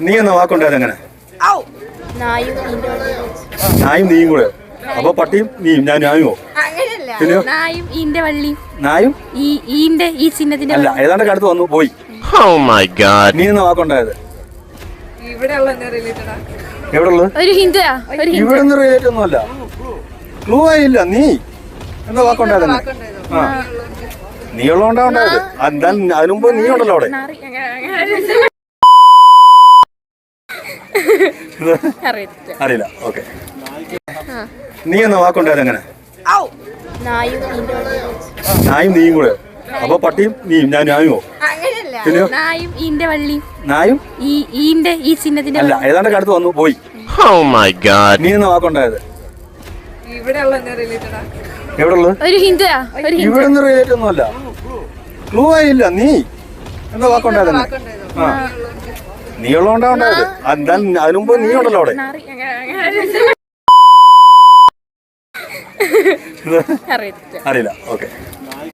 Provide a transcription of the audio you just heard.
നീ എന്ന വാക്കുണ്ടായത് എങ്ങനെ? നായും നീയും കൂടെ. അപ്പൊ പട്ടിയും നീയും ഞാൻ നായുമോ? നായും അല്ല, ഏതാണ്ട് അടുത്ത് വന്നു പോയി. നീ എന്ന വാക്കുണ്ടായത് എവിടെ ഉള്ളത്? ഇവിടെ നിന്ന് റിലേറ്റ് ഒന്നുമല്ല. ക്ലൂ ആയില്ല. നീ എന്താ വാക്കുണ്ടായത്? ആ, നീ ഉള്ളതുകൊണ്ടാ ഉണ്ടായത്. അതിനുമുമ്പ് നീ ഉണ്ടല്ലോ അവിടെ. അറിയില്ല. ഓക്കെ. നീ എന്ന വാക്കുണ്ടായത് എങ്ങനെ? നായും നീയും കൂടെ. അപ്പൊ പട്ടിയും നീയും ഞാൻ നായുമോ? നായും അല്ല, ഏതാണ്ട് അടുത്ത് വന്നു പോയി. നീ എന്ന വാക്കുണ്ടായത് എവിടെ ഉള്ളത്? ഇവിടെ നിന്ന് റിലേറ്റ് ഒന്നുമല്ല. ക്ലൂ ആയില്ല. നീ എന്താ വാക്കുണ്ടായത്? ആ, നീ ഉള്ളതുകൊണ്ടാ ഉണ്ടായത്. അതിനുമുമ്പ് നീ ഉണ്ടല്ലോ അവിടെ. അറിയില്ല. ഓക്കെ.